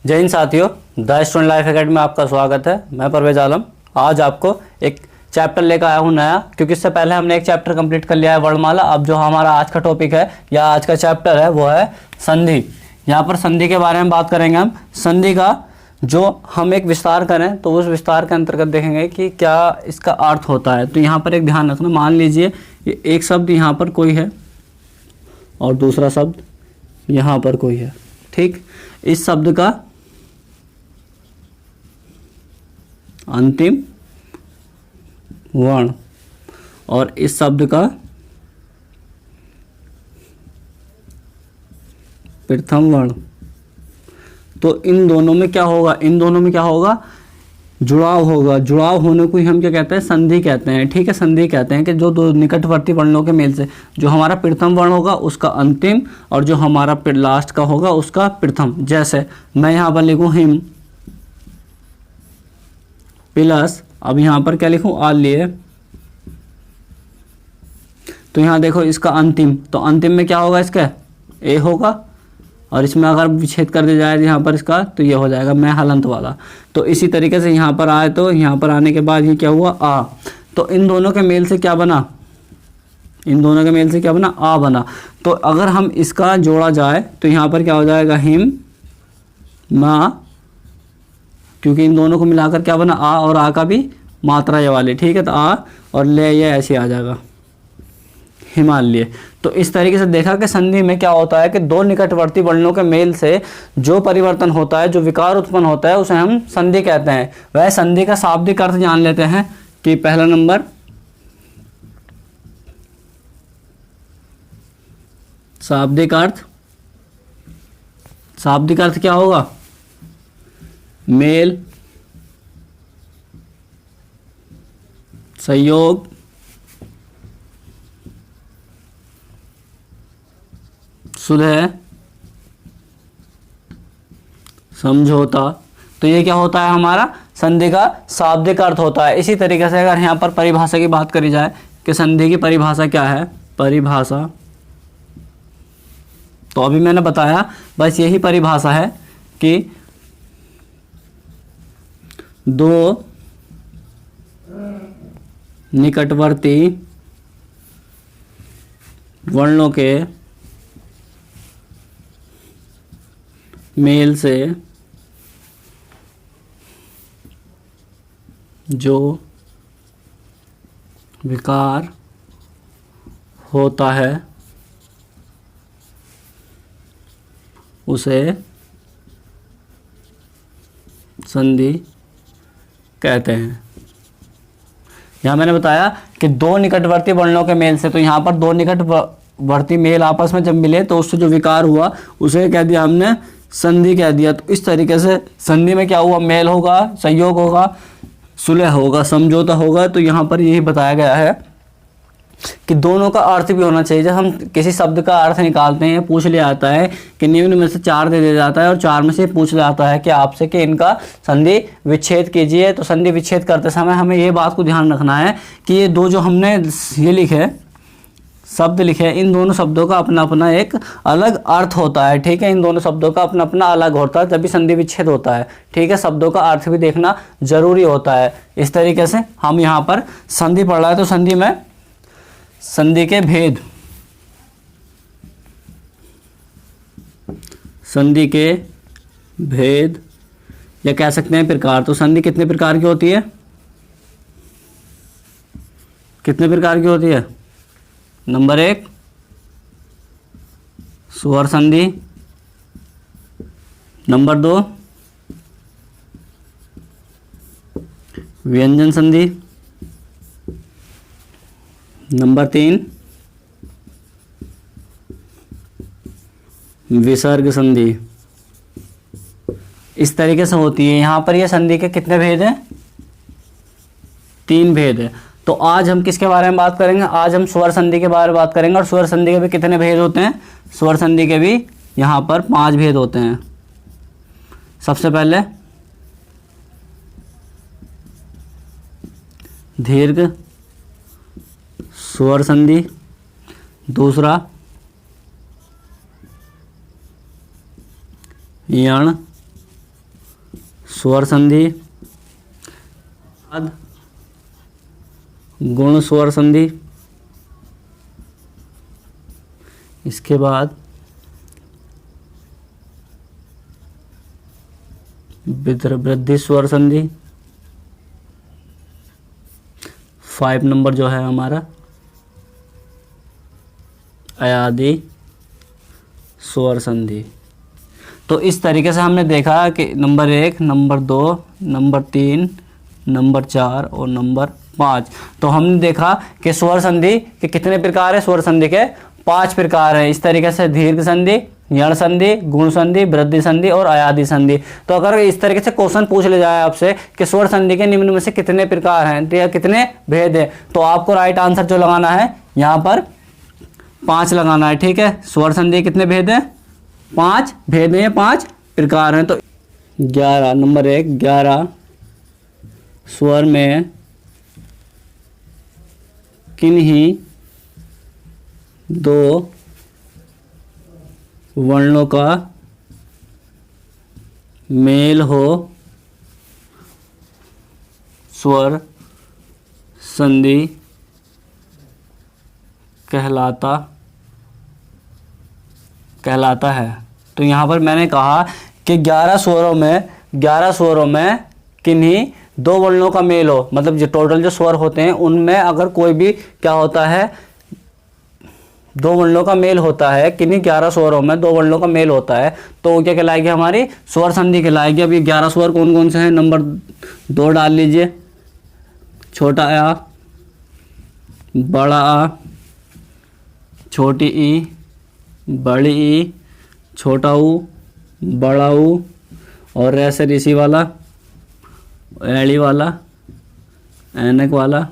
जय हिंद साथियों, the student life academy में आपका स्वागत है। मैं परवेज आलम। आज आपको एक चैप्टर लेकर आया हूँ नया, क्योंकि इससे पहले हमने एक चैप्टर कंप्लीट कर लिया है वर्णमाला। अब जो हमारा आज का टॉपिक है या आज का चैप्टर है वो है संधि। यहाँ पर संधि के बारे में बात करेंगे हम। संधि का जो हम एक विस्तार करें तो उस विस्तार के अंतर्गत देखेंगे कि क्या इसका अर्थ होता है। तो यहाँ पर एक ध्यान रखना, मान लीजिए एक शब्द यहाँ पर कोई है और दूसरा शब्द यहाँ पर कोई है, ठीक। इस शब्द का अंतिम वर्ण और इस शब्द का प्रथम वर्ण, तो इन दोनों में क्या होगा, जुड़ाव होगा। जुड़ाव होने को ही हम क्या कहते हैं, संधि कहते हैं, ठीक है। संधि कहते हैं कि जो दो निकटवर्ती वर्णों के मेल से जो हमारा प्रथम वर्ण होगा उसका अंतिम और जो हमारा लास्ट का होगा उसका प्रथम। जैसे मैं यहाँ पर लिखूँ हिम प्लस, अब यहाँ पर क्या लिखूँ, आ लिए, तो यहाँ देखो इसका अंतिम, तो अंतिम में क्या होगा, इसका ए होगा और इसमें अगर विच्छेद कर दिया जाए यहाँ पर इसका तो ये हो जाएगा मैं हलंत वाला। तो इसी तरीके से यहाँ पर आए तो यहाँ पर आने के बाद ये क्या हुआ, आ। तो इन दोनों के मेल से क्या बना, आ बना। तो अगर हम इसका जोड़ा जाए तो यहाँ पर क्या हो जाएगा, हिम मा, क्योंकि इन दोनों को मिलाकर क्या बना, आ और आ का भी मात्रा ये वाली, ठीक है। तो आ और ले ये ऐसे आ जाएगा हिमालय। तो इस तरीके से देखा कि संधि में क्या होता है कि दो निकटवर्ती वर्णों के मेल से जो परिवर्तन होता है, जो विकार उत्पन्न होता है, उसे हम संधि कहते हैं। वह संधि का शाब्दिक अर्थ जान लेते हैं कि पहला नंबर शाब्दिक अर्थ क्या होगा, मेल, संयोग, सुलह, समझौता। तो ये क्या होता है, हमारा संधि का शाब्दिक अर्थ होता है। इसी तरीके से अगर यहाँ पर परिभाषा की बात करी जाए कि संधि की परिभाषा क्या है, परिभाषा तो अभी मैंने बताया, बस यही परिभाषा है कि दो निकटवर्ती वर्णों के मेल से जो विकार होता है उसे संधि कहते हैं। यहाँ मैंने बताया कि दो निकटवर्ती वर्णों के मेल से, तो यहाँ पर दो निकटवर्ती मेल आपस में जब मिले तो उससे जो विकार हुआ उसे कह दिया हमने संधि कह दिया। तो इस तरीके से संधि में क्या हुआ, मेल होगा, संयोग होगा, सुलह होगा, समझौता होगा। तो यहाँ पर यही बताया गया है कि दोनों का अर्थ भी होना चाहिए। जब हम किसी शब्द का अर्थ निकालते हैं, पूछ लिया जाता है कि निम्न में से 4 दे दिया जाता है और 4 में से पूछ लिया जाता है कि आपसे कि इनका संधि विच्छेद कीजिए। तो संधि विच्छेद करते समय हमें ये बात को ध्यान रखना है कि ये दो जो हमने ये लिखे शब्द लिखे, इन दोनों शब्दों का अपना अपना एक अलग अर्थ होता है, ठीक है। इन दोनों शब्दों का अपना अपना अलग होता है, जब भी संधि विच्छेद होता है, ठीक है। शब्दों का अर्थ भी देखना जरूरी होता है। इस तरीके से हम यहाँ पर संधि पढ़ रहे हैं, तो संधि में संधि के भेद, संधि के भेद या कह सकते हैं प्रकार। तो संधि कितने प्रकार की होती है, नंबर 1 स्वर संधि, नंबर 2 व्यंजन संधि, नंबर 3 विसर्ग संधि। इस तरीके से होती है। यहाँ पर ये संधि के कितने भेद हैं, 3 भेद है। तो आज हम किसके बारे में बात करेंगे, आज हम स्वर संधि के बारे में बात करेंगे। और स्वर संधि के भी कितने भेद होते हैं, स्वर संधि के भी यहाँ पर 5 भेद होते हैं। सबसे पहले दीर्घ स्वर संधि, दूसरा यण स्वर संधि, गुण स्वर संधि, इसके बाद वृद्धि स्वर संधि, 5 नंबर जो है हमारा अयादी स्वर संधि। तो इस तरीके से हमने देखा कि नंबर 1, नंबर 2, नंबर 3, नंबर 4 और नंबर 5। तो हमने देखा कि स्वर संधि के कितने प्रकार है। स्वर संधि के 5 प्रकार है। इस तरीके से दीर्घ संधि, यण संधि, गुण संधि, वृद्धि संधि और अयादी संधि। तो अगर इस तरीके से क्वेश्चन पूछ ले जाए आपसे कि स्वर संधि के निम्न में से कितने प्रकार हैं या कितने भेद है, तो आपको राइट आंसर जो लगाना है यहाँ पर 5 लगाना है। ठीक है, स्वर संधि कितने भेद है? 5 भेद हैं, 5 प्रकार हैं। तो 11 नंबर 1, 11 स्वर में किन्हीं 2 वर्णों का मेल हो स्वर संधि कहलाता है। तो यहाँ पर मैंने कहा कि 11 स्वरों में किन्हीं 2 वर्णों का मेल हो, मतलब जो टोटल जो स्वर होते हैं उनमें अगर कोई भी क्या होता है, 2 वर्णों का मेल होता है, किन्हीं 11 स्वरों में 2 वर्णों का मेल होता है, तो वो क्या कहलाएगी? हमारी स्वर संधि कहलाएगी। अब ये 11 स्वर कौन कौन से हैं? नंबर 2 डाल लीजिए, छोटा आ, बड़ा आ, छोटी ई, बड़ी ई, छोटा ऊ, बड़ा ऊ और ऐसे ऋषि वाला, एड़ी वाला, ऐनक वाला,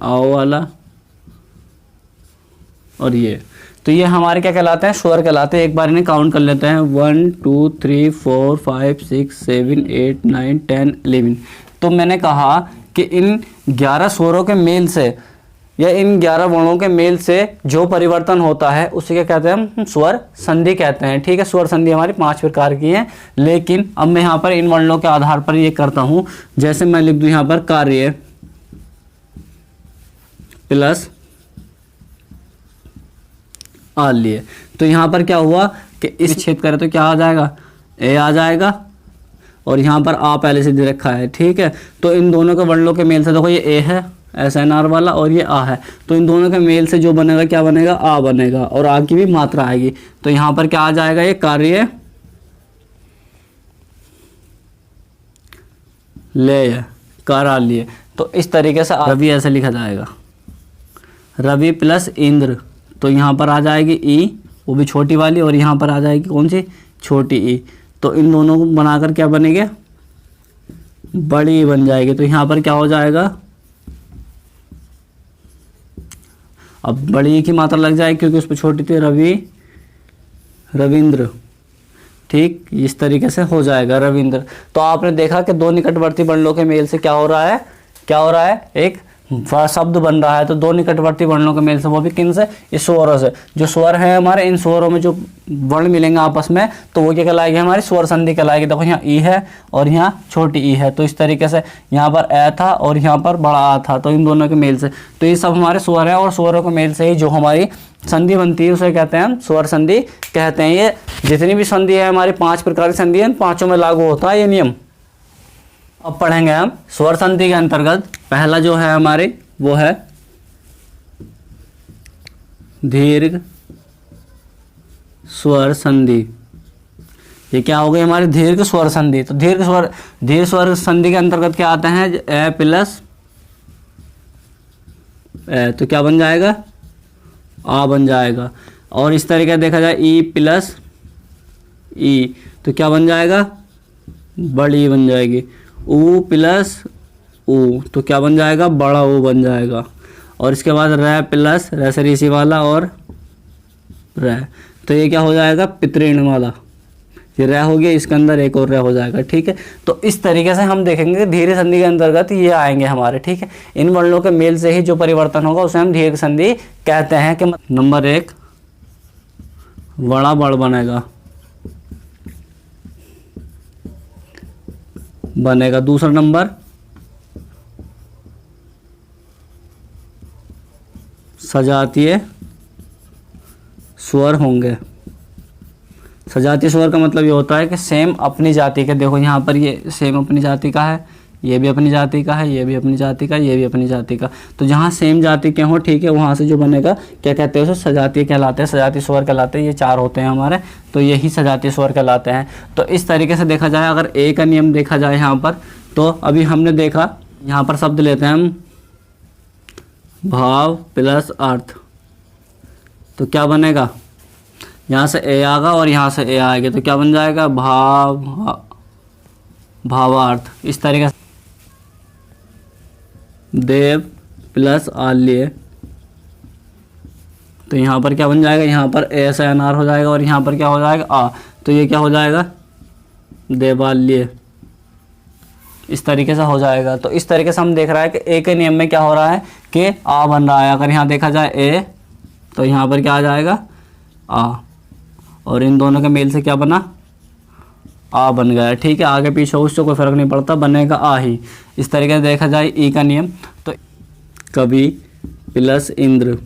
आओ वाला और ये। तो ये हमारे क्या कहलाते हैं? स्वर कहलाते हैं। एक बार इन्हें काउंट कर लेते हैं, 1 2 3 4 5 6 7 8 9 10 11। तो मैंने कहा कि इन 11 स्वरों के मेल से या इन 11 वर्णों के मेल से जो परिवर्तन होता है उसे क्या कहते हैं? हम स्वर संधि कहते हैं। ठीक है, स्वर संधि हमारी 5 प्रकार की है। लेकिन अब मैं यहाँ पर इन वर्णों के आधार पर ये करता हूँ। जैसे मैं लिख दूँ यहाँ पर कार्य प्लस आल्य, तो यहाँ पर क्या हुआ कि इस छेद करें तो क्या आ जाएगा? ए आ जाएगा और यहाँ पर आ पहले से दे रखा है। ठीक है, तो इन दोनों के वर्णों के मेल से देखो ये ए है SNR वाला और ये आ है, तो इन दोनों के मेल से जो बनेगा क्या बनेगा? आ बनेगा और आ की भी मात्रा आएगी। तो यहाँ पर क्या आ जाएगा? ये कार्य ले कार्यालय। तो इस तरीके से रवि ऐसे लिखा जाएगा, रवि प्लस इंद्र। तो यहाँ पर आ जाएगी ई, वो भी छोटी वाली, और यहाँ पर आ जाएगी कौन सी? छोटी ई। तो इन दोनों को बनाकर क्या बनेगा? बड़ी ई बन जाएगी। तो यहाँ पर क्या हो जाएगा? अब बड़ी ई की मात्रा लग जाएगी क्योंकि उस पर छोटी थी, रविंद्र। ठीक, इस तरीके से हो जाएगा रविंद्र। तो आपने देखा कि 2 निकटवर्ती वर्णों के मेल से क्या हो रहा है? एक शब्द बन रहा है। तो 2 निकटवर्ती वर्णों के मेल से, वो भी किन से? इस स्वरों से। जो स्वर है हमारे, इन स्वरों में जो वर्ण मिलेंगे आपस में, तो वो क्या कहलाएगी? हमारी स्वर संधि कहलाएगी। देखो यहाँ ई है और यहाँ छोटी ई है, तो इस तरीके से यहाँ पर ए था और यहाँ पर बड़ा आ था, तो इन दोनों के मेल से। तो ये सब हमारे स्वर है और स्वरों के मेल से ही जो हमारी संधि बनती है उसे कहते हैं हम स्वर संधि कहते हैं। ये जितनी भी संधि है हमारी 5 प्रकार की संधि है, 5 में लागू होता है ये नियम। अब पढ़ेंगे हम स्वर संधि के अंतर्गत। पहला जो है हमारे वो है दीर्घ स्वर संधि। ये क्या हो गई हमारी? दीर्घ स्वर संधि। तो दीर्घ स्वर संधि के अंतर्गत क्या आते हैं? ए प्लस ए, तो क्या बन जाएगा? आ बन जाएगा। और इस तरीके देखा जाए ई प्लस ई, तो क्या बन जाएगा? बड़ी बन जाएगी। ऊ प्लस ऊ, तो क्या बन जाएगा? बड़ा ऊ बन जाएगा। और इसके बाद रै प्लस रै से ऋषि वाला और रै, तो ये क्या हो जाएगा? पितृण वाला। ये रै हो गया, इसके अंदर एक और रै हो जाएगा। ठीक है, तो इस तरीके से हम देखेंगे कि दीर्घ संधि के अंतर्गत ये आएंगे हमारे। ठीक है, इन वर्णों के मेल से ही जो परिवर्तन होगा उसे हम दीर्घ संधि कहते हैं। कि नंबर 1 बड़ा बड़ बनेगा, बनेगा। दूसरा नंबर सजातीय स्वर होंगे। सजातीय स्वर का मतलब ये होता है कि सेम अपनी जाति के, देखो यहाँ पर ये सेम अपनी जाति का है, ये भी अपनी जाति का है, ये भी अपनी जाति का, ये भी अपनी जाति का। तो जहाँ सेम जाति के हों, ठीक है, वहाँ से जो बनेगा क्या कहते हैं उसे सजातीय कहलाते हैं, सजातीय स्वर कहलाते हैं। ये 4 होते हैं हमारे, तो यही सजातीय स्वर कहलाते हैं। तो इस तरीके से देखा जाए, अगर ए का नियम देखा जाए यहाँ पर, तो अभी हमने देखा यहाँ पर शब्द लेते हैं हम भाव प्लस अर्थ, तो क्या बनेगा, यहाँ से ए आएगा और यहाँ से ए आएगा, तो क्या बन जाएगा भावार्थ। इस तरीके से देव प्लस आल्य, तो यहाँ पर क्या बन जाएगा, यहाँ पर ए से अनार हो जाएगा और यहाँ पर क्या हो जाएगा आ, तो ये क्या हो जाएगा देवाल्य। इस तरीके से हो जाएगा। तो इस तरीके से हम देख रहा है कि ए के नियम में क्या हो रहा है कि आ बन रहा है। अगर यहाँ देखा जाए ए, तो यहाँ पर क्या आ जाएगा आ, और इन दोनों के मेल से क्या बना आ बन गया, ठीक है। आगे पीछे उससे कोई फ़र्क नहीं पड़ता, बनेगा आ ही। इस तरीके से देखा जाए ई का नियम, तो कवि प्लस इंद्र,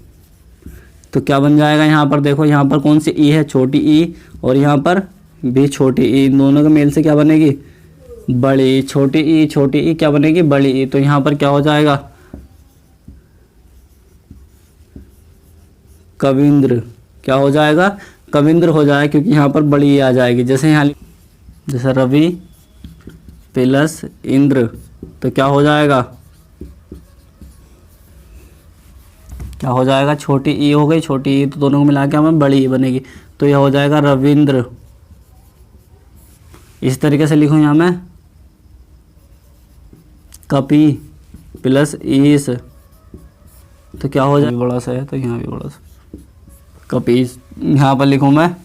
तो क्या बन जाएगा, यहाँ पर देखो, यहाँ पर कौन सी ई है, छोटी ई, और यहाँ पर भी छोटी ई, इन दोनों के मेल से क्या बनेगी बड़ी। छोटी ई क्या बनेगी बड़ी ई, तो यहाँ पर क्या हो जाएगा कविंद्र, क्या हो जाएगा कविंद्र हो जाएगा, क्योंकि यहाँ पर बड़ी ई आ जाएगी। जैसे यहाँ जैसे रवि प्लस इंद्र, तो क्या हो जाएगा छोटी ई हो गई, छोटी ई, तो दोनों को मिला के हमें बड़ी ई बनेगी, तो यह हो जाएगा रविंद्र। इस तरीके से लिखूँ यहाँ मैं कपि प्लस ईस, तो क्या हो जाएगा बड़ा सा है, तो यहाँ भी बड़ा सा कपीस। यहाँ पर लिखूँ मैं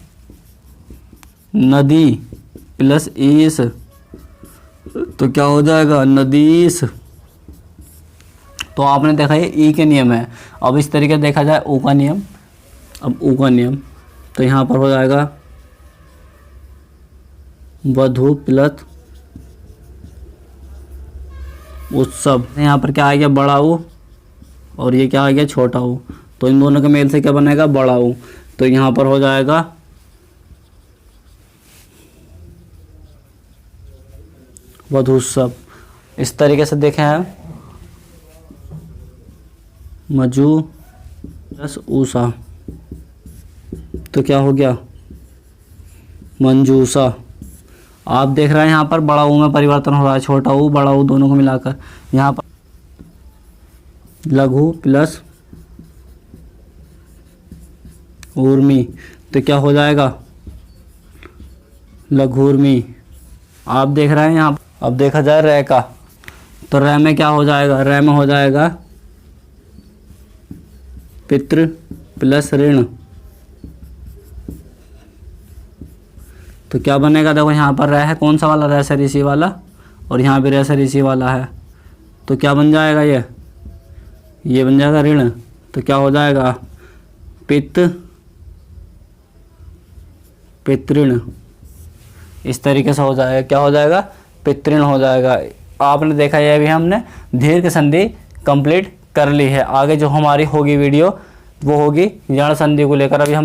नदी प्लस ईस, तो क्या हो जाएगा नदीस। तो आपने देखा ये ई के नियम है। अब इस तरीके से देखा जाए ऊ का नियम, अब ऊ का नियम, तो यहाँ पर हो जाएगा वधु प्लस उत्सव। यहाँ पर क्या आ गया बड़ा ऊ, और ये क्या आ गया छोटा ऊ, तो इन दोनों के मेल से क्या बनेगा बड़ा ऊ, तो यहाँ पर हो जाएगा वधूत्सव। इस तरीके से देखें हैं मजू प्लस ऊषा, तो क्या हो गया मंजूषा। आप देख रहे हैं यहाँ पर बड़ा ऊ में परिवर्तन हो रहा है, छोटा ऊ बड़ा ऊ दोनों को मिलाकर। यहाँ पर लघु प्लस ऊर्मी, तो क्या हो जाएगा लघुर्मी। आप देख रहे हैं यहाँ, अब देखा जाए रै का, तो रै में क्या हो जाएगा, रै में हो जाएगा पितृ प्लस ऋण, तो क्या बनेगा, देखो यहाँ पर रै है, कौन सा वाला, रै से ऋषि वाला, और यहाँ भी रै से ऋषि वाला है, तो क्या बन जाएगा ये बन जाएगा ऋण, तो क्या हो जाएगा पितृण। इस तरीके से हो जाएगा, क्या हो जाएगा पितृण हो जाएगा। आपने देखा ये भी हमने दीर्घ संधि कंप्लीट कर ली है। आगे जो हमारी होगी वीडियो वो होगी यण संधि को लेकर। अभी हम